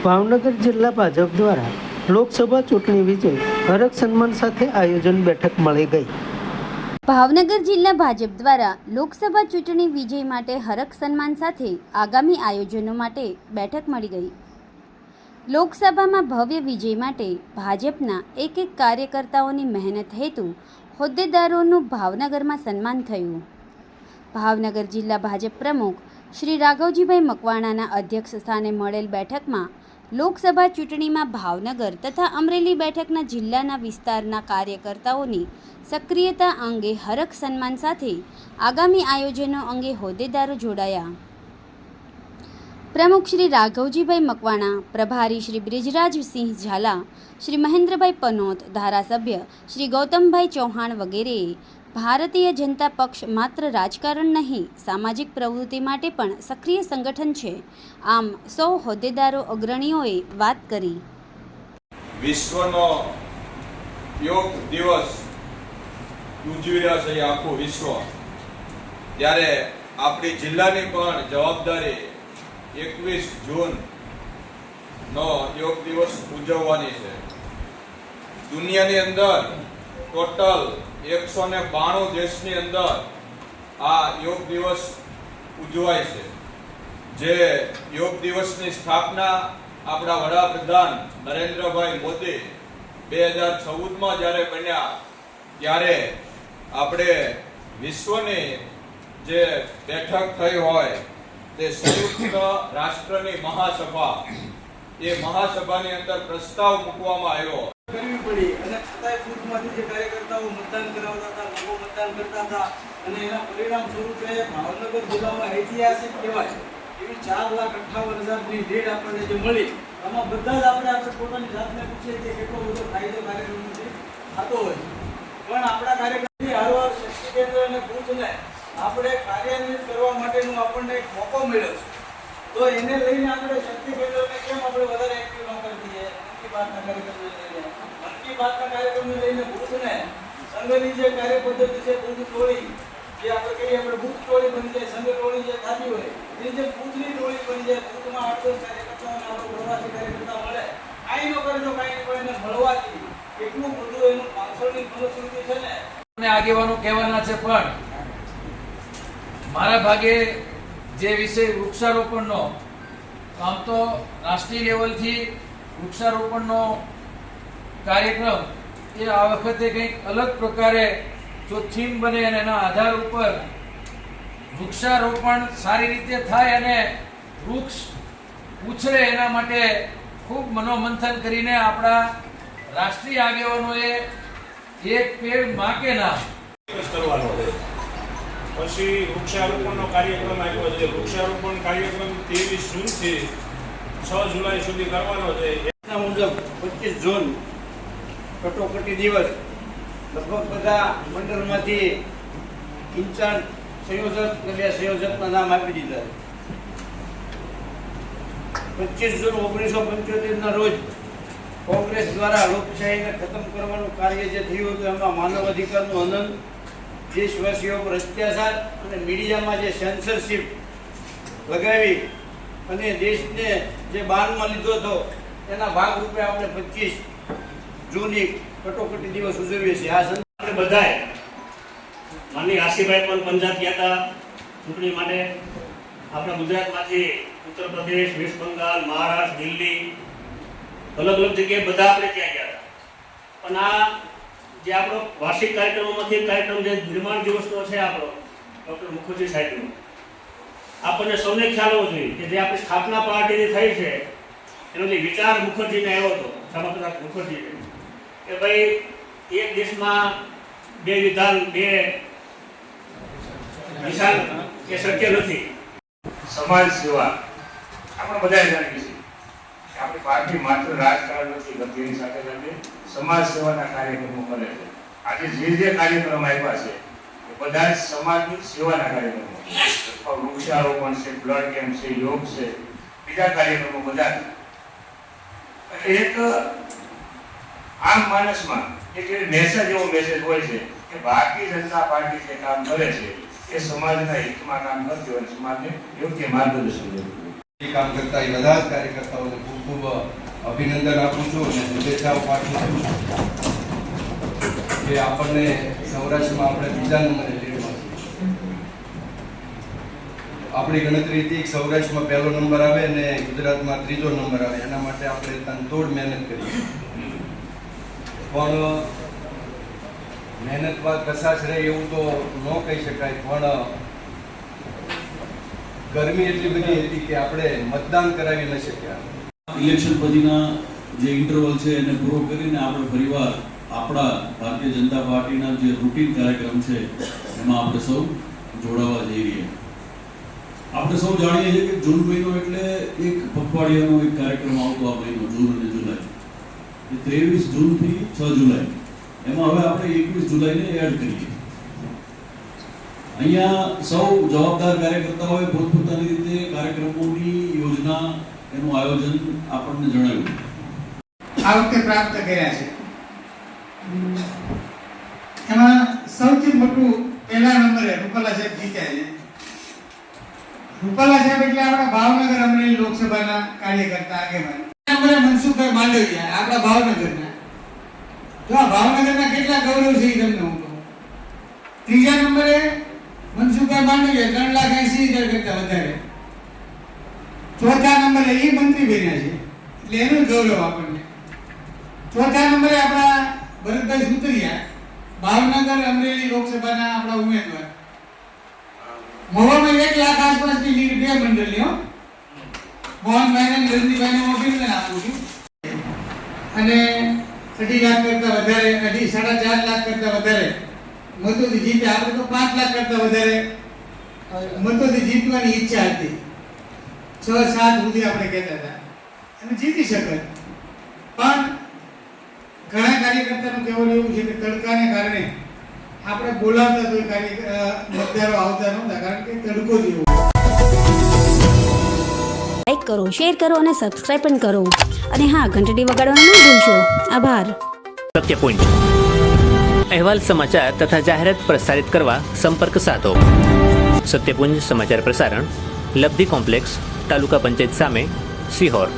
ભાવનગર જિલ્લા ભાજપ દ્વારા લોકસભા ચૂંટણી વિજય હરખ સન્માન સાથે આયોજન બેઠક મળી ગઈ। ભાવનગર જિલ્લા ભાજપ દ્વારા લોકસભા ચૂંટણી વિજય માટે હરખ સન્માન સાથે આગામી આયોજનો માટે બેઠક મળી ગઈ। લોકસભામાં ભવ્ય વિજય માટે ભાજપના એક કાર્યકર્તાઓની મહેનત હેતુ હોદ્દેદારોનું ભાવનગરમાં સન્માન થયું। ભાવનગર જિલ્લા ભાજપ પ્રમુખ શ્રી રાઘવજીભાઈ મકવાણાના અધ્યક્ષ સ્થાને મળેલ બેઠકમાં લોકસભા ચૂંટણીમાં ભાવનગર તથા અમરેલી બેઠકના જિલ્લાના વિસ્તારના કાર્યકર્તાઓની સક્રિયતા અંગે હરખ સન્માન સાથે આગામી આયોજનો અંગે હોદ્દેદારો જોડાયા। પ્રમુખ શ્રી રાઘવજીભાઈ મકવાણા, પ્રભારી શ્રી બ્રિજરાજસિંહ ઝાલા, શ્રી મહેન્દ્રભાઈ પનોત, ધારાસભ્ય શ્રી ગૌતમભાઈ ચૌહાણ વગેરેએ ભારતીય જનતા પક્ષ માત્ર રાજકારણ નહીં, સામાજિક પ્રવૃત્તિ માટે પણ સક્રિય સંગઠન છે, આમ સૌ હોદ્દેદારો અગ્રણીઓએ વાત કરી। વિશ્વનો યોગ દિવસ ઉજવી રહ્યા છે આખું વિશ્વ, ત્યારે આપણી જિલ્લાની પણ જવાબદારી 21 જૂન નો યોગ દિવસ ઉજવવાની છે। દુનિયાની અંદર ટોટલ 192 દેશની અંદર આ યોગ દિવસ ઉજવાય છે। જે યોગ દિવસની સ્થાપના આપણા વડાપ્રધાન નરેન્દ્રભાઈ મોદી 2014માં જ્યારે બન્યા ત્યારે આપણે વિશ્વની જે બેઠક થઈ હોય તે સંયુક્ત રાષ્ટ્રની મહાસભા, એ મહાસભાની અંદર પ્રસ્તાવ મૂકવામાં આવ્યો કરવી પડી અને છતાંય બૂથમાંથી જે કાર્યકર્તાઓ મતદાન કરાવતા હતા, લોકો મતદાન કરતા હતા અને એના પરિણામ સ્વરૂપે ભાવનગર જિલ્લામાં ઐતિહાસિક કહેવાય એવી 4,58,000ની લીડ આપણને જે મળી, આમાં બધા જ આપણે પોતાની જાતને પૂછીએ કે કેટલો બધો ફાયદો કાર્યક્રમથી થતો હોય છે। પણ આપણા કાર્યક્રમની હારવાર શક્તિ કેન્દ્ર અને બૂથને આપણે કાર્યાન્વિત કરવા માટેનો આપણને એક મોકો મળ્યો છે, તો એને લઈને આપણે શક્તિ કેન્દ્રને કેમ આપણે વધારે એક્ટિવ ન કરી દઈએ? મન કી બાતના કાર્યક્રમને લઈને બૂથને સંઘની જે કાર્ય પદ્ધતિ છે, બૂથ ટોળી જે આપણે કહીએ, આપણે બૂથ ટોળી બની જાય, સંઘ ટોળી જે થતી હોય એ જે બૂથની ટોળી બની જાય, બૂથમાં 8-10 કાર્યકર્તાઓને આપણો પ્રવાસી કાર્યકર્તા મળે, કાંઈ ન કરે તો કાંઈ ન પડે, મળવાથી એટલું બધું એનું પાછળની ફલશ્રુતિ છે ને આગેવાનો કહેવાના છે। પણ મારા ભાગે જે વિષય વૃક્ષારોપણનો, આમ તો રાષ્ટ્રીય લેવલથી વૃક્ષારોપણનો કાર્યક્રમ એ આ વખતે કંઈક અલગ પ્રકારે જો થીમ બને અને એના આધાર ઉપર વૃક્ષારોપણ સારી રીતે થાય અને વૃક્ષ ઉછળે એના માટે ખૂબ મનોમંથન કરીને આપણા રાષ્ટ્રીય આગેવાનોએ એક પેડ માં કે નામ કરવાનો છે। પછી વૃક્ષારોપણનો કાર્યક્રમ આવ્યો છે। વૃક્ષારોપણ કાર્યક્રમ 23 જૂનથી 6 જુલાઈ સુધી કરવાનો છે। એના મુજબ 25 જૂન કટોકટી દિવસ લગભગ બધા મંડળમાંથી ઇન્ચાર્જ સંયોજક અને 2 સંયોજકના નામ આપી દીધા। 25 જૂન 1975ના રોજ કોંગ્રેસ દ્વારા લોકશાહીને ખતમ કરવાનું કાર્ય જે થયું હતું, એમાં માનવ અધિકારનું હનન, દેશવાસીઓ પર અત્યાચાર અને મીડિયામાં જે સેન્સરશિપ લગાવી અને દેશને જે બાનમાં લીધો હતો, એના ભાગરૂપે આપણે 25 જૂની કટોકટી દિવસ ઉજવીએ છીએ। આ આપણે બધાએ માનની આશીભાઈ પણ પંજાબ ગયા હતા ચૂંટણી માટે। આપણા ગુજરાતમાંથી ઉત્તર પ્રદેશ, વેસ્ટ બંગાળ, મહારાષ્ટ્ર, દિલ્હી, અલગ અલગ જગ્યાએ બધા આપણે ત્યાં ગયા હતા। પણ આ જે આપણો વાર્ષિક કાર્યક્રમોમાંથી એક કાર્યક્રમ જે નિર્માણ દિવસનો છે આપણો ડૉક્ટર મુખર્જી સાહેબનો, આપણને સૌને ખ્યાલ હોવો જોઈએ કે જે આપણી સ્થાપના પાર્ટીની થઈ છે એનો જે વિચાર મુખર્જીને આવ્યો હતો, શ્યામાપ્રસાદ મુખર્જીને, કે ભાઈ એક દેશમાં 2 વિધાન 2 વિશાલ એ શક્ય નથી। સમાજ સેવા આપણે બધાએ જાણીએ છીએ કે આપણી પાર્ટી માત્ર રાજકારણ નથી કરતી, એની સાથે સાથે સમાજ સેવાના કાર્યક્રમો કરે છે। આજે જે કાર્યક્રમ આપ્યા છે એ બધા જ સમાજની સેવાના કાર્યક્રમો, વૃક્ષારોપણ છે, બ્લડ કેમ્પ છે, યોગ છે, બીજા કાર્યક્રમો બધા એક આમ માણસમાં એક મેસેજ, એવો મેસેજ હોય છે કે ભારતીય જનતા પાર્ટી જે કામ કરે છે એ સમાજના હિતમાં કામ કરતી હોય, સમાજને યોગ્ય માર્ગદર્શન આપે। કામ કરતા એ બધા જ કાર્યકર્તાઓને ખૂબ ખૂબ અભિનંદન આપું છું અને શુભેચ્છાઓ પાઠવું છું કે આપણને સૌરાષ્ટ્રમાં આપણે બીજા નંબરે લીડમાં છીએ. આપણી ગણતરી હતી કે સૌરાષ્ટ્રમાં પહેલો નંબર આવે અને ગુજરાતમાં ત્રીજો નંબર આવે, એના માટે આપણે તનતોડ મહેનત કરી. પણ મહેનત બાદ કશાશ રહે એવું તો ન કહી શકાય, પણ ગરમી એટલી બધી હતી કે આપણે મતદાન કરાવી ન શક્યા. ઇલેક્શન પછીના જે ઇન્ટરવલ છે એને પૂરો કરીને આપણે ફરીવાર આપણા ભારતીય જનતા પાર્ટીના જે રૂટીન કાર્યક્રમ છે એમાં આપણે સૌ જોડાવા જઈ રહ્યા. આપણે સૌ જાણીએ છીએ કે જૂન મહિનો એટલે એક પખવાડિયાનો એક કાર્યક્રમ આવતો, આ મહિનો જૂન અને જુલાઈ, એ 23 જૂનથી 6 જુલાઈ, એમાં હવે આપણે 21 જુલાઈને એડ કરીએ. અહીંયા સૌ જવાબદાર કાર્યકર્તાઓએ પોતપોતાની રીતે કાર્યક્રમોની યોજના, એનું આયોજન આપણને જણાવ્યું. આ વખતે પ્રાપ્ત કર્યા છે. એમાં સૌથી મોટું પહેલા નંબરે રૂપાલા સાહેબ જીત્યા છે. રૂપાલા સાહેબ એટલે આપણા ભાવનગર અમરેલી લોકસભાના કાર્યકર્તા આગેવાન. નંબરે મનસુખભાઈ માંડવિયા, આપણા ભાવનગરના. જો આ ભાવનગરના કેટલા ગૌરવ છે એ તમને હું કહું. ત્રીજા નંબરે મનસુખભાઈ માંડવિયા 3,80,000 કરતા વધારે. ચોથા નંબરે એ મંત્રી બન્યા છે એટલે એનું ગૌરવ આપણને. ચોથા નંબરે આપણા ભરતભાઈ સુતરિયા, ભાવનગર અમરેલી લોકસભાના આપણા ઉમેદવાર. મહુવામાં 1 લાખ આસપાસની લીડ બે મંડળની હો. મોહનભાઈ અને રંજીભાઈને હું અભિનંદન આપું છું. અને 2.5 લાખ કરતા વધારે, 4.5 લાખ કરતા વધારે મતોથી જીતે. આપણે તો 5 લાખ કરતા વધારે મતોથી જીતવાની ઈચ્છા હતી. 6-7 સુધી આપણે કહેતા હતા અને જીતી શકે. પણ ઘણા કાર્યકર્તાનું કહેવું એવું છે કે તડકાને કારણે આપણે બોલાવતા તો મતદારો આવતા નહોતા, કારણ કે તડકો જેવો. લાઈક કરો, શેર કરો અને સબસ્ક્રાઇબ પણ કરો. અને હા, ઘંટડી વગાડવાનું ન ભૂલશો. આભાર. સત્ય પોઈન્ટ અહેવાલ, સમાચાર તથા જાહેરાત પ્રસારિત કરવા સંપર્ક સાધો. સત્યપુંજ સમાચાર પ્રસારણ, લબ્ધિ કોમ્પ્લેક્સ, તાલુકા પંચાયત સામે, સિહોર.